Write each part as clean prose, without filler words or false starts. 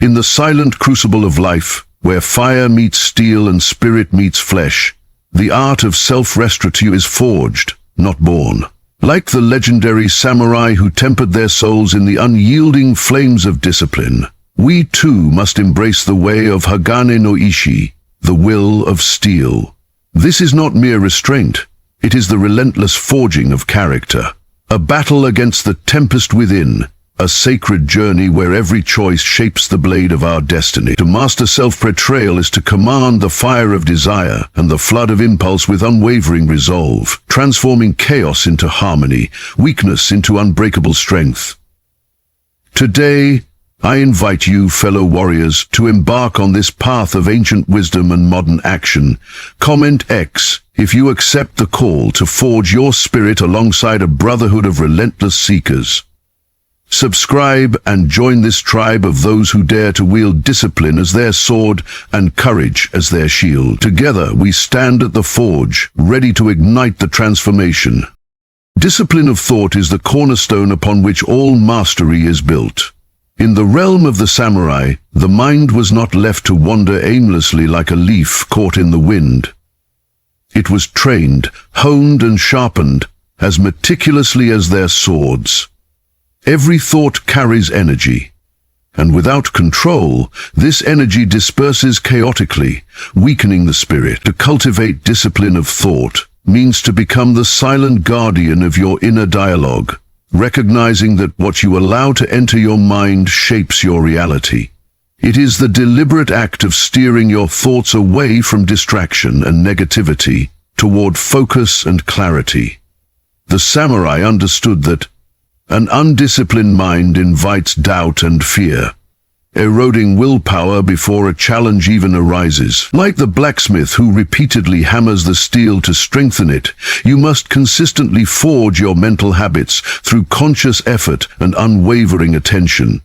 In the silent crucible of life, where fire meets steel and spirit meets flesh, the art of self-restraint is forged, not born. Like the legendary samurai who tempered their souls in the unyielding flames of discipline, we too must embrace the way of Hagane no Ishi, the will of steel. This is not mere restraint, it is the relentless forging of character. A battle against the tempest within, a sacred journey where every choice shapes the blade of our destiny. To master self-betrayal is to command the fire of desire and the flood of impulse with unwavering resolve, transforming chaos into harmony, weakness into unbreakable strength. Today, I invite you, fellow warriors, to embark on this path of ancient wisdom and modern action. Comment X if you accept the call to forge your spirit alongside a brotherhood of relentless seekers. Subscribe and join this tribe of those who dare to wield discipline as their sword and courage as their shield. Together we stand at the forge, ready to ignite the transformation. Discipline of thought is the cornerstone upon which all mastery is built. In the realm of the samurai, the mind was not left to wander aimlessly like a leaf caught in the wind. It was trained, honed and sharpened as meticulously as their swords. Every thought carries energy, and without control, this energy disperses chaotically, weakening the spirit. To cultivate discipline of thought means to become the silent guardian of your inner dialogue, recognizing that what you allow to enter your mind shapes your reality. It is the deliberate act of steering your thoughts away from distraction and negativity toward focus and clarity. The samurai understood that an undisciplined mind invites doubt and fear, eroding willpower before a challenge even arises. Like the blacksmith who repeatedly hammers the steel to strengthen it, you must consistently forge your mental habits through conscious effort and unwavering attention.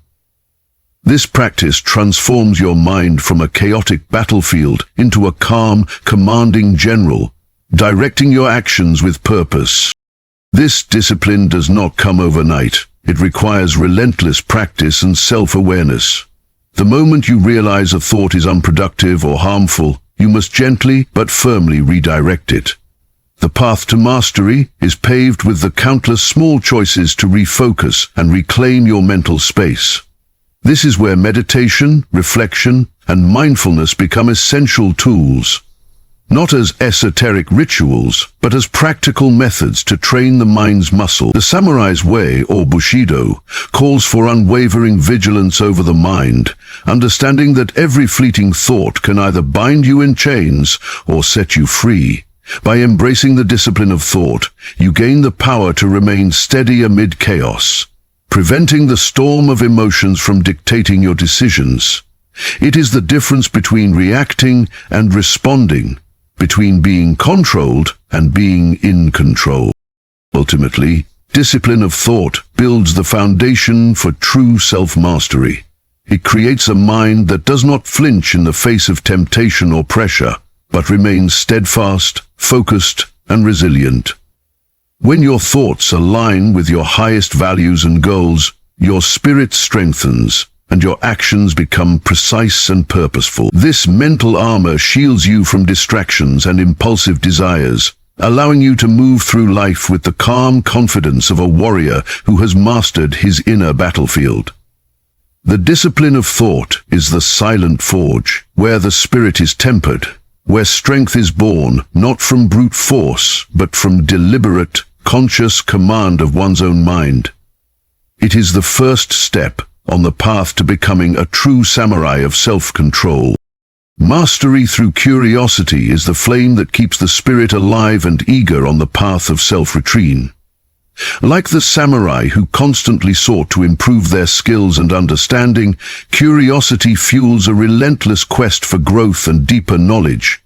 This practice transforms your mind from a chaotic battlefield into a calm, commanding general, directing your actions with purpose. This discipline does not come overnight. It requires relentless practice and self-awareness. The moment you realize a thought is unproductive or harmful, you must gently but firmly redirect it. The path to mastery is paved with the countless small choices to refocus and reclaim your mental space. This is where meditation, reflection, and mindfulness become essential tools. Not as esoteric rituals, but as practical methods to train the mind's muscle. The samurai's way, or Bushido, calls for unwavering vigilance over the mind, understanding that every fleeting thought can either bind you in chains or set you free. By embracing the discipline of thought, you gain the power to remain steady amid chaos, preventing the storm of emotions from dictating your decisions. It is the difference between reacting and responding, between being controlled and being in control. Ultimately, discipline of thought builds the foundation for true self-mastery. It creates a mind that does not flinch in the face of temptation or pressure, but remains steadfast, focused, and resilient. When your thoughts align with your highest values and goals, your spirit strengthens, and your actions become precise and purposeful. This mental armor shields you from distractions and impulsive desires, allowing you to move through life with the calm confidence of a warrior who has mastered his inner battlefield. The discipline of thought is the silent forge, where the spirit is tempered, where strength is born not from brute force, but from deliberate, conscious command of one's own mind. It is the first step on the path to becoming a true samurai of self-control. Mastery through curiosity is the flame that keeps the spirit alive and eager on the path of self-retreat. Like the samurai who constantly sought to improve their skills and understanding, curiosity fuels a relentless quest for growth and deeper knowledge.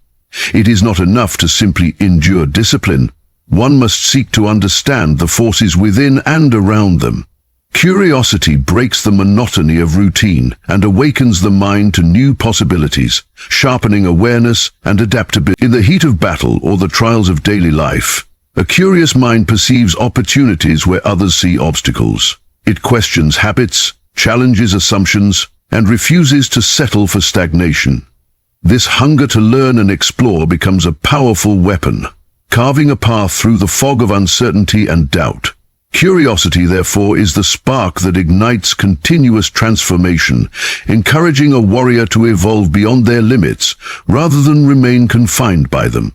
It is not enough to simply endure discipline. One must seek to understand the forces within and around them. Curiosity breaks the monotony of routine and awakens the mind to new possibilities, sharpening awareness and adaptability. In the heat of battle or the trials of daily life, a curious mind perceives opportunities where others see obstacles. It questions habits, challenges assumptions, and refuses to settle for stagnation. This hunger to learn and explore becomes a powerful weapon, carving a path through the fog of uncertainty and doubt. Curiosity, therefore, is the spark that ignites continuous transformation, encouraging a warrior to evolve beyond their limits rather than remain confined by them.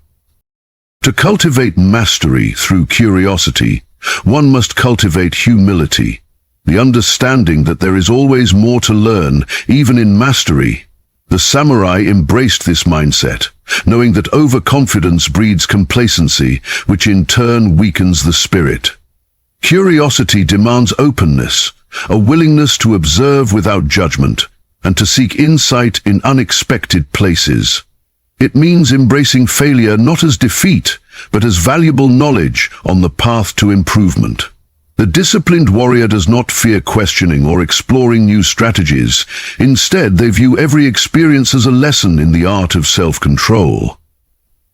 To cultivate mastery through curiosity, one must cultivate humility, the understanding that there is always more to learn, even in mastery. The samurai embraced this mindset, knowing that overconfidence breeds complacency, which in turn weakens the spirit. Curiosity demands openness, a willingness to observe without judgment, and to seek insight in unexpected places. It means embracing failure not as defeat, but as valuable knowledge on the path to improvement. The disciplined warrior does not fear questioning or exploring new strategies. Instead, they view every experience as a lesson in the art of self-control.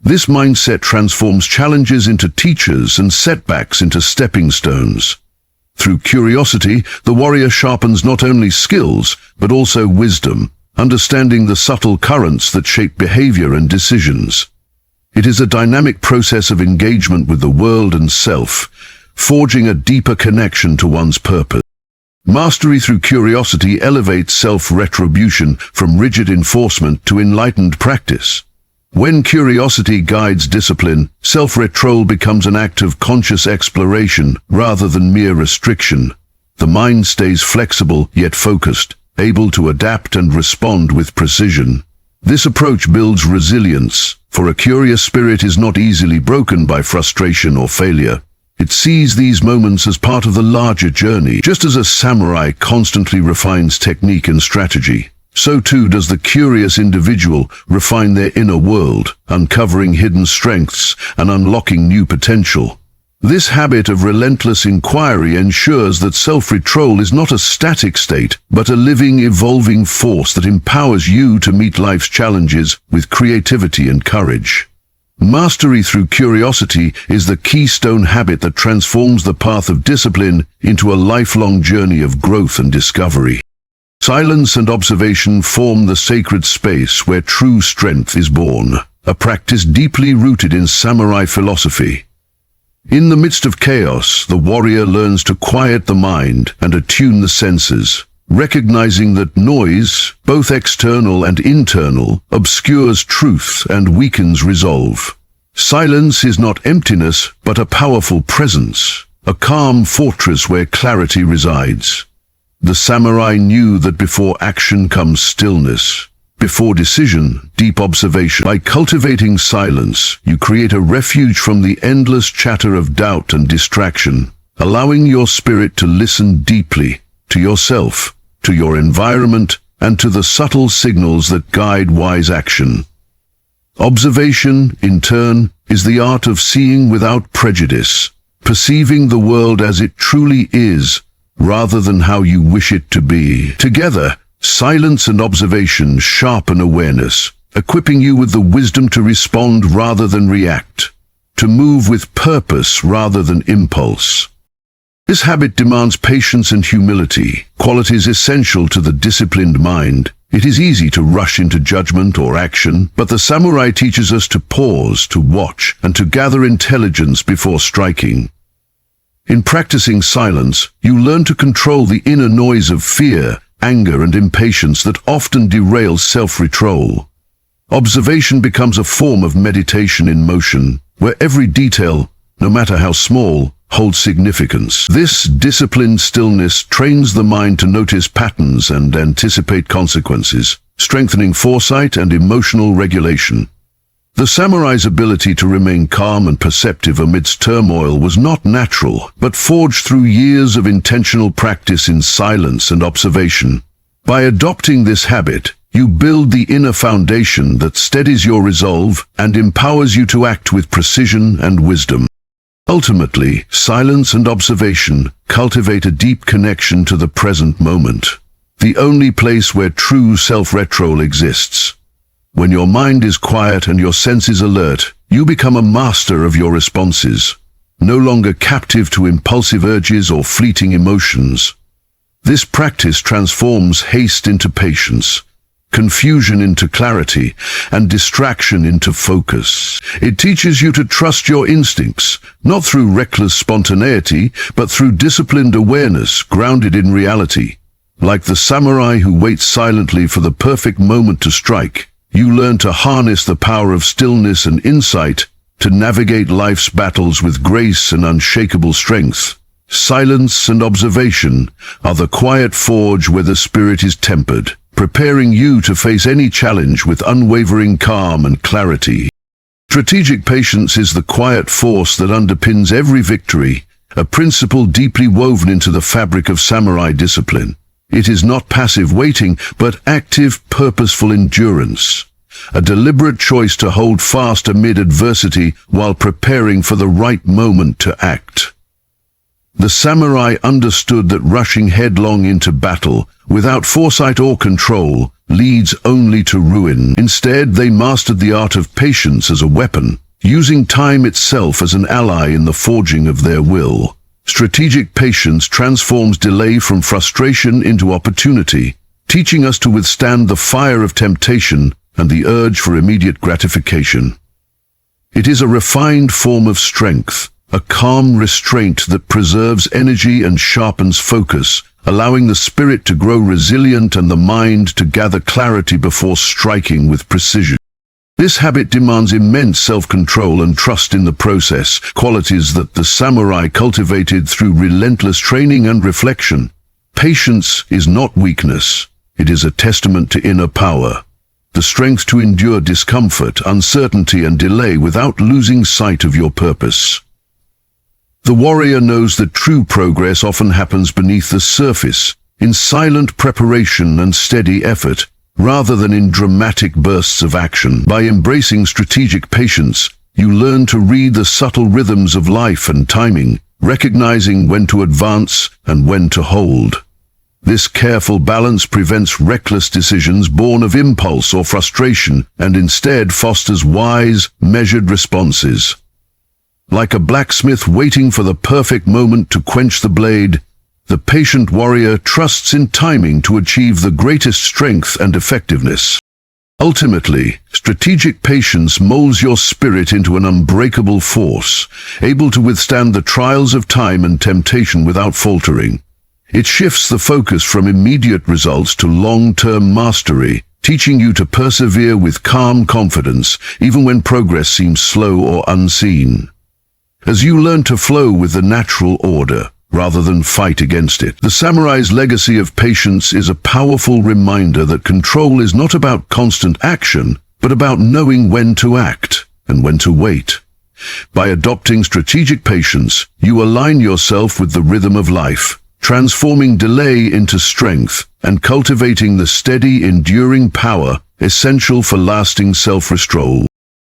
This mindset transforms challenges into teachers and setbacks into stepping stones. Through curiosity, the warrior sharpens not only skills, but also wisdom, understanding the subtle currents that shape behavior and decisions. It is a dynamic process of engagement with the world and self, forging a deeper connection to one's purpose. Mastery through curiosity elevates self-retribution from rigid enforcement to enlightened practice. When curiosity guides discipline, self-control becomes an act of conscious exploration rather than mere restriction. The mind stays flexible yet focused, able to adapt and respond with precision. This approach builds resilience, for a curious spirit is not easily broken by frustration or failure. It sees these moments as part of the larger journey. Just as a samurai constantly refines technique and strategy, so too does the curious individual refine their inner world, uncovering hidden strengths and unlocking new potential. This habit of relentless inquiry ensures that self-control is not a static state, but a living, evolving force that empowers you to meet life's challenges with creativity and courage. Mastery through curiosity is the keystone habit that transforms the path of discipline into a lifelong journey of growth and discovery. Silence and observation form the sacred space where true strength is born, a practice deeply rooted in samurai philosophy. In the midst of chaos, the warrior learns to quiet the mind and attune the senses, recognizing that noise, both external and internal, obscures truth and weakens resolve. Silence is not emptiness, but a powerful presence, a calm fortress where clarity resides. The samurai knew that before action comes stillness, before decision, deep observation. By cultivating silence, you create a refuge from the endless chatter of doubt and distraction, allowing your spirit to listen deeply to yourself, to your environment, and to the subtle signals that guide wise action. Observation, in turn, is the art of seeing without prejudice, perceiving the world as it truly is, rather than how you wish it to be. Together, silence and observation sharpen awareness, equipping you with the wisdom to respond rather than react, to move with purpose rather than impulse. This habit demands patience and humility, qualities essential to the disciplined mind. It is easy to rush into judgment or action, but the samurai teaches us to pause, to watch, and to gather intelligence before striking. In practicing silence, you learn to control the inner noise of fear, anger, and impatience that often derails self-control. Observation becomes a form of meditation in motion, where every detail, no matter how small, holds significance. This disciplined stillness trains the mind to notice patterns and anticipate consequences, strengthening foresight and emotional regulation. The samurai's ability to remain calm and perceptive amidst turmoil was not natural, but forged through years of intentional practice in silence and observation. By adopting this habit, you build the inner foundation that steadies your resolve and empowers you to act with precision and wisdom. Ultimately, silence and observation cultivate a deep connection to the present moment, the only place where true self-control exists. When your mind is quiet and your senses alert, you become a master of your responses, no longer captive to impulsive urges or fleeting emotions. This practice transforms haste into patience, confusion into clarity, and distraction into focus. It teaches you to trust your instincts, not through reckless spontaneity, but through disciplined awareness grounded in reality. Like the samurai who waits silently for the perfect moment to strike, you learn to harness the power of stillness and insight to navigate life's battles with grace and unshakable strength. Silence and observation are the quiet forge where the spirit is tempered, preparing you to face any challenge with unwavering calm and clarity. Strategic patience is the quiet force that underpins every victory, a principle deeply woven into the fabric of samurai discipline. It is not passive waiting, but active, purposeful endurance, a deliberate choice to hold fast amid adversity while preparing for the right moment to act. The samurai understood that rushing headlong into battle, without foresight or control, leads only to ruin. Instead, they mastered the art of patience as a weapon, using time itself as an ally in the forging of their will. Strategic patience transforms delay from frustration into opportunity, teaching us to withstand the fire of temptation and the urge for immediate gratification. It is a refined form of strength, a calm restraint that preserves energy and sharpens focus, allowing the spirit to grow resilient and the mind to gather clarity before striking with precision. This habit demands immense self-control and trust in the process, qualities that the samurai cultivated through relentless training and reflection. Patience is not weakness. It is a testament to inner power, the strength to endure discomfort, uncertainty, and delay without losing sight of your purpose. The warrior knows that true progress often happens beneath the surface, in silent preparation and steady effort, rather than in dramatic bursts of action. By embracing strategic patience, you learn to read the subtle rhythms of life and timing, recognizing when to advance and when to hold. This careful balance prevents reckless decisions born of impulse or frustration and instead fosters wise, measured responses. Like a blacksmith waiting for the perfect moment to quench the blade, the patient warrior trusts in timing to achieve the greatest strength and effectiveness. Ultimately, strategic patience molds your spirit into an unbreakable force, able to withstand the trials of time and temptation without faltering. It shifts the focus from immediate results to long-term mastery, teaching you to persevere with calm confidence, even when progress seems slow or unseen. As you learn to flow with the natural order, rather than fight against it, the samurai's legacy of patience is a powerful reminder that control is not about constant action, but about knowing when to act and when to wait. By adopting strategic patience, you align yourself with the rhythm of life, transforming delay into strength and cultivating the steady, enduring power essential for lasting self-restraint.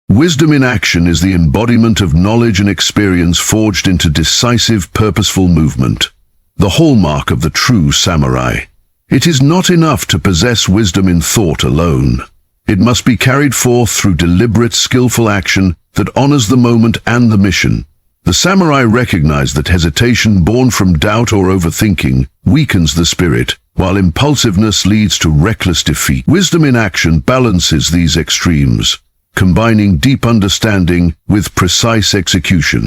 Wisdom in action is the embodiment of knowledge and experience forged into decisive, purposeful movement, the hallmark of the true samurai. It is not enough to possess wisdom in thought alone. It must be carried forth through deliberate, skillful action that honors the moment and the mission. The samurai recognized that hesitation born from doubt or overthinking weakens the spirit, while impulsiveness leads to reckless defeat. Wisdom in action balances these extremes, combining deep understanding with precise execution.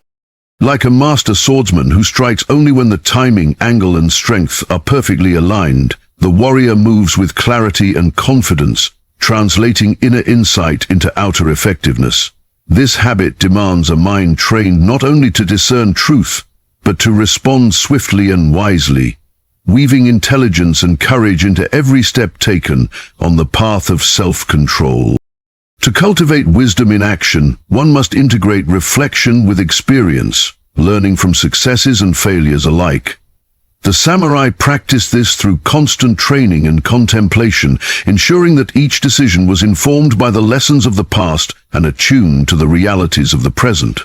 Like a master swordsman who strikes only when the timing, angle, and strength are perfectly aligned, the warrior moves with clarity and confidence, translating inner insight into outer effectiveness. This habit demands a mind trained not only to discern truth, but to respond swiftly and wisely, weaving intelligence and courage into every step taken on the path of self-control. To cultivate wisdom in action, one must integrate reflection with experience, learning from successes and failures alike. The samurai practiced this through constant training and contemplation, ensuring that each decision was informed by the lessons of the past and attuned to the realities of the present.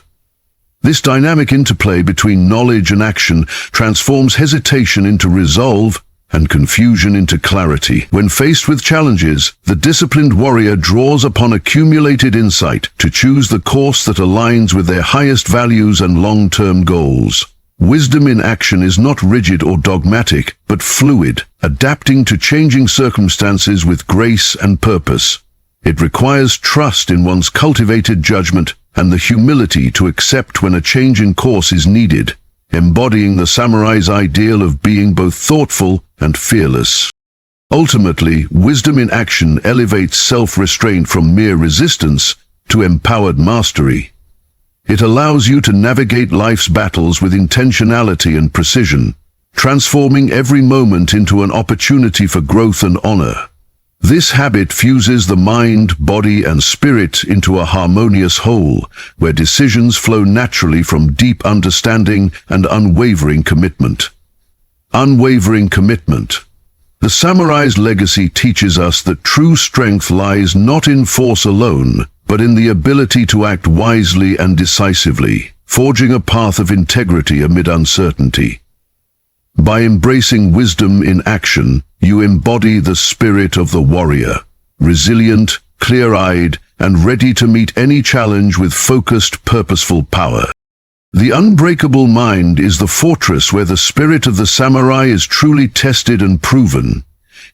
This dynamic interplay between knowledge and action transforms hesitation into resolve and confusion into clarity. When faced with challenges, the disciplined warrior draws upon accumulated insight to choose the course that aligns with their highest values and long-term goals. Wisdom in action is not rigid or dogmatic, but fluid, adapting to changing circumstances with grace and purpose. It requires trust in one's cultivated judgment and the humility to accept when a change in course is needed, embodying the samurai's ideal of being both thoughtful and fearless. Ultimately, wisdom in action elevates self-restraint from mere resistance to empowered mastery. It allows you to navigate life's battles with intentionality and precision, transforming every moment into an opportunity for growth and honor. This habit fuses the mind, body, and spirit into a harmonious whole, where decisions flow naturally from deep understanding and unwavering commitment. Unwavering commitment. The samurai's legacy teaches us that true strength lies not in force alone, but in the ability to act wisely and decisively, forging a path of integrity amid uncertainty. By embracing wisdom in action, you embody the spirit of the warrior, resilient, clear-eyed, and ready to meet any challenge with focused, purposeful power. The unbreakable mind is the fortress where the spirit of the samurai is truly tested and proven.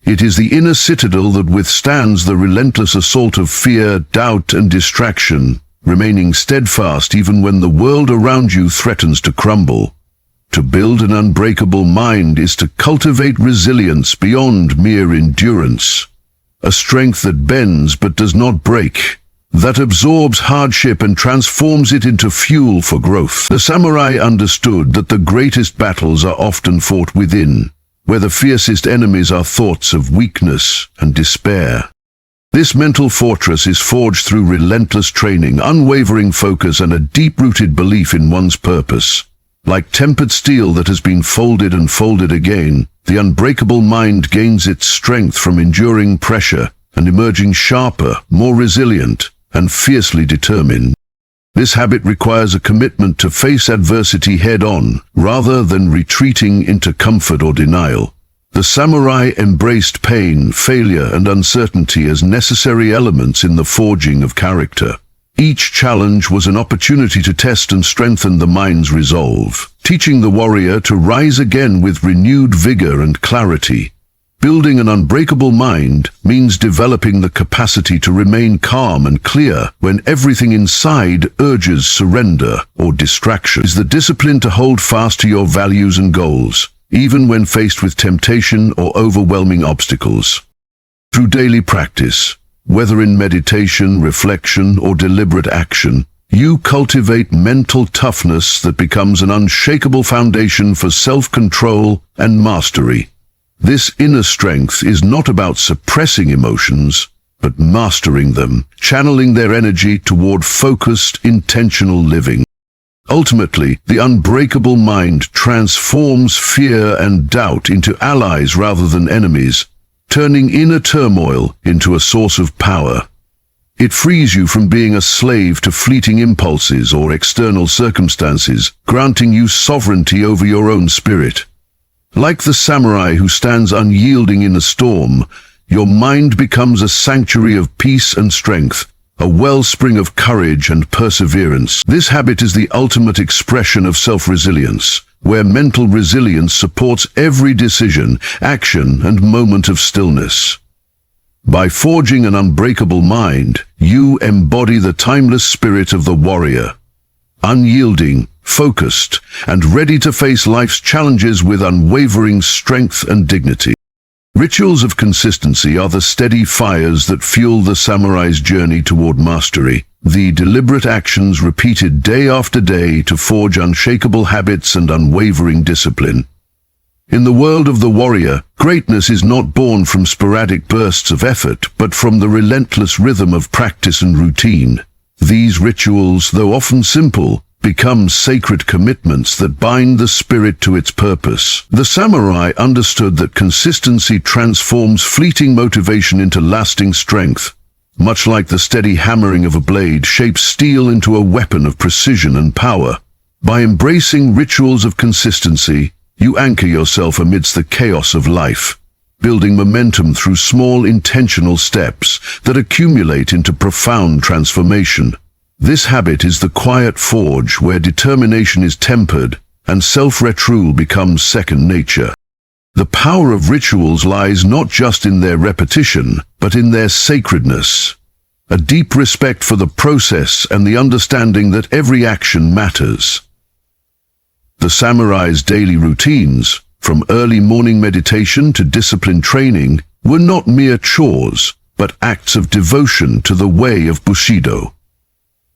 It is the inner citadel that withstands the relentless assault of fear, doubt, and distraction, remaining steadfast even when the world around you threatens to crumble. To build an unbreakable mind is to cultivate resilience beyond mere endurance, a strength that bends but does not break, that absorbs hardship and transforms it into fuel for growth. The samurai understood that the greatest battles are often fought within, where the fiercest enemies are thoughts of weakness and despair. This mental fortress is forged through relentless training, unwavering focus, and a deep-rooted belief in one's purpose. Like tempered steel that has been folded and folded again, the unbreakable mind gains its strength from enduring pressure and emerging sharper, more resilient, and fiercely determined. This habit requires a commitment to face adversity head-on, rather than retreating into comfort or denial. The samurai embraced pain, failure, and uncertainty as necessary elements in the forging of character. Each challenge was an opportunity to test and strengthen the mind's resolve, teaching the warrior to rise again with renewed vigor and clarity. Building an unbreakable mind means developing the capacity to remain calm and clear when everything inside urges surrender or distraction. It is the discipline to hold fast to your values and goals, even when faced with temptation or overwhelming obstacles. Through daily practice, whether in meditation, reflection, or deliberate action, you cultivate mental toughness that becomes an unshakable foundation for self-control and mastery. This inner strength is not about suppressing emotions, but mastering them, channeling their energy toward focused, intentional living. Ultimately, the unbreakable mind transforms fear and doubt into allies rather than enemies, turning inner turmoil into a source of power. It frees you from being a slave to fleeting impulses or external circumstances, granting you sovereignty over your own spirit. Like the samurai who stands unyielding in a storm, your mind becomes a sanctuary of peace and strength, a wellspring of courage and perseverance. This habit is the ultimate expression of self-resilience, where mental resilience supports every decision, action, and moment of stillness. By forging an unbreakable mind, you embody the timeless spirit of the warrior, unyielding, focused, and ready to face life's challenges with unwavering strength and dignity. Rituals of consistency are the steady fires that fuel the samurai's journey toward mastery, the deliberate actions repeated day after day to forge unshakable habits and unwavering discipline. In the world of the warrior, greatness is not born from sporadic bursts of effort, but from the relentless rhythm of practice and routine. These rituals, though often simple, become sacred commitments that bind the spirit to its purpose. The samurai understood that consistency transforms fleeting motivation into lasting strength, much like the steady hammering of a blade shapes steel into a weapon of precision and power. By embracing rituals of consistency, you anchor yourself amidst the chaos of life, building momentum through small intentional steps that accumulate into profound transformation. This habit is the quiet forge where determination is tempered and self-control becomes second nature. The power of rituals lies not just in their repetition, but in their sacredness. A deep respect for the process and the understanding that every action matters. The samurai's daily routines, from early morning meditation to disciplined training, were not mere chores, but acts of devotion to the way of Bushido.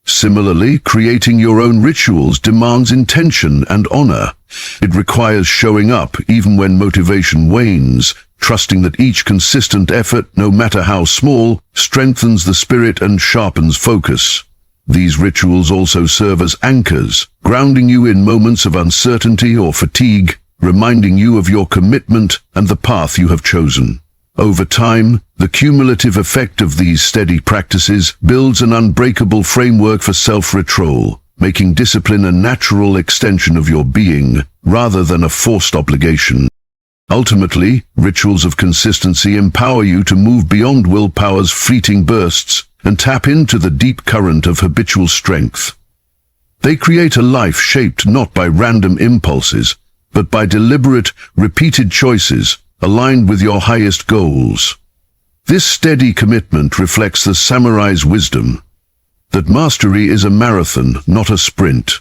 Similarly, creating your own rituals demands intention and honor. It requires showing up even when motivation wanes, trusting that each consistent effort, no matter how small, strengthens the spirit and sharpens focus. These rituals also serve as anchors, grounding you in moments of uncertainty or fatigue, reminding you of your commitment and the path you have chosen. Over time, the cumulative effect of these steady practices builds an unbreakable framework for self-control, making discipline a natural extension of your being, rather than a forced obligation. Ultimately, rituals of consistency empower you to move beyond willpower's fleeting bursts and tap into the deep current of habitual strength. They create a life shaped not by random impulses, but by deliberate, repeated choices aligned with your highest goals. This steady commitment reflects the samurai's wisdom, that mastery is a marathon, not a sprint.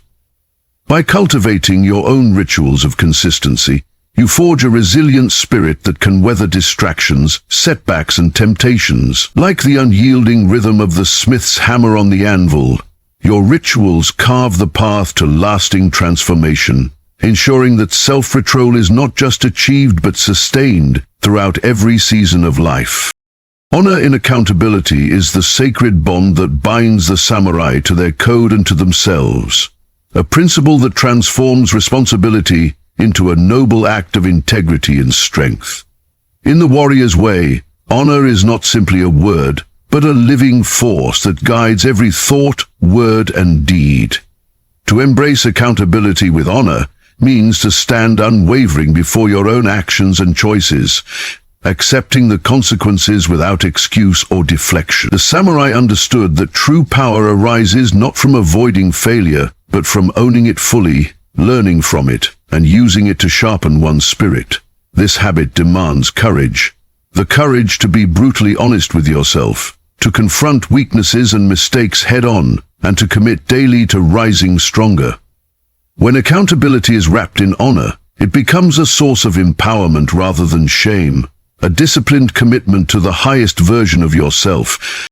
By cultivating your own rituals of consistency, you forge a resilient spirit that can weather distractions, setbacks, and temptations. Like the unyielding rhythm of the smith's hammer on the anvil, your rituals carve the path to lasting transformation, ensuring that self-control is not just achieved but sustained throughout every season of life. Honor in accountability is the sacred bond that binds the samurai to their code and to themselves, a principle that transforms responsibility into a noble act of integrity and strength. In the warrior's way, honor is not simply a word, but a living force that guides every thought, word, and deed. To embrace accountability with honor means to stand unwavering before your own actions and choices, accepting the consequences without excuse or deflection. The samurai understood that true power arises not from avoiding failure, but from owning it fully, learning from it, and using it to sharpen one's spirit. This habit demands courage. The courage to be brutally honest with yourself, to confront weaknesses and mistakes head-on, and to commit daily to rising stronger. When accountability is wrapped in honor, it becomes a source of empowerment rather than shame, a disciplined commitment to the highest version of yourself.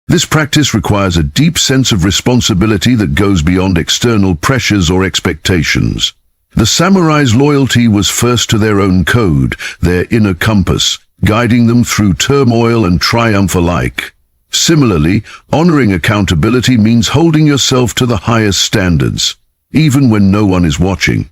This practice requires a deep sense of responsibility that goes beyond external pressures or expectations. The samurai's loyalty was first to their own code, their inner compass, guiding them through turmoil and triumph alike. Similarly, honoring accountability means holding yourself to the highest standards, even when no one is watching.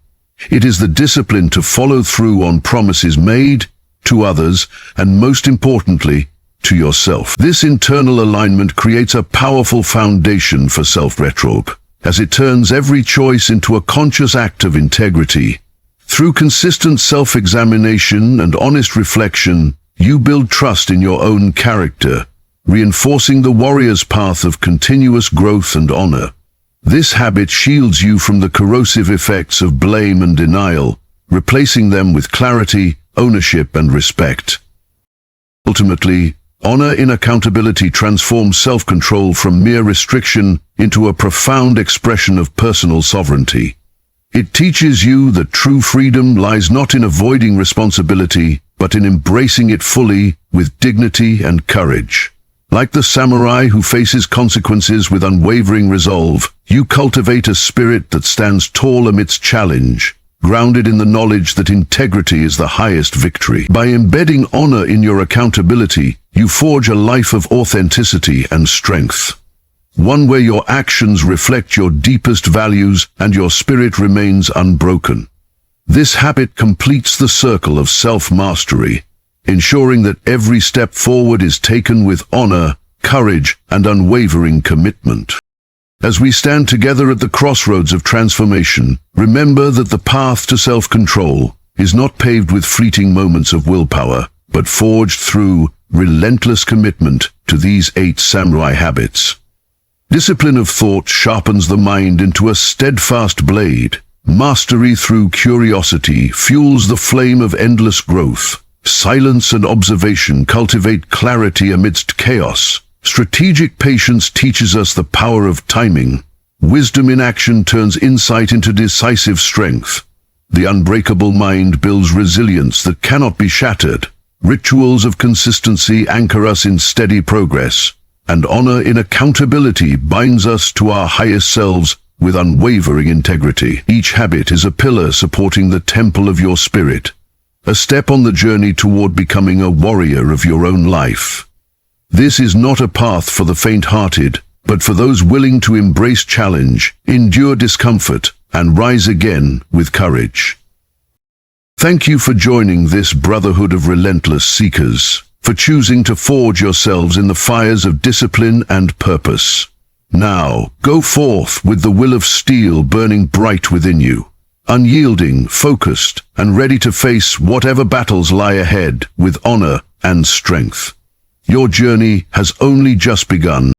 It is the discipline to follow through on promises made, to others, and most importantly, to yourself. This internal alignment creates a powerful foundation for self-control, as it turns every choice into a conscious act of integrity. Through consistent self-examination and honest reflection, you build trust in your own character, reinforcing the warrior's path of continuous growth and honor. This habit shields you from the corrosive effects of blame and denial, replacing them with clarity, ownership, and respect. Ultimately, honor in accountability transforms self-control from mere restriction into a profound expression of personal sovereignty. It teaches you that true freedom lies not in avoiding responsibility, but in embracing it fully with dignity and courage. Like the samurai who faces consequences with unwavering resolve, you cultivate a spirit that stands tall amidst challenge, grounded in the knowledge that integrity is the highest victory. By embedding honor in your accountability, you forge a life of authenticity and strength. One where your actions reflect your deepest values and your spirit remains unbroken. This habit completes the circle of self-mastery, ensuring that every step forward is taken with honor, courage, and unwavering commitment. As we stand together at the crossroads of transformation, remember that the path to self-control is not paved with fleeting moments of willpower, but forged through relentless commitment to these 8 samurai habits. Discipline of thought sharpens the mind into a steadfast blade, Mastery through curiosity fuels the flame of endless growth. Silence and observation cultivate clarity amidst chaos. Strategic patience teaches us the power of timing. Wisdom in action turns insight into decisive strength. The unbreakable mind builds resilience that cannot be shattered. Rituals of consistency anchor us in steady progress, and honor in accountability binds us to our highest selves with unwavering integrity. Each habit is a pillar supporting the temple of your spirit, a step on the journey toward becoming a warrior of your own life. This is not a path for the faint-hearted, but for those willing to embrace challenge, endure discomfort, and rise again with courage. Thank you for joining this brotherhood of relentless seekers, for choosing to forge yourselves in the fires of discipline and purpose. Now, go forth with the will of steel burning bright within you, unyielding, focused, and ready to face whatever battles lie ahead with honor and strength. Your journey has only just begun.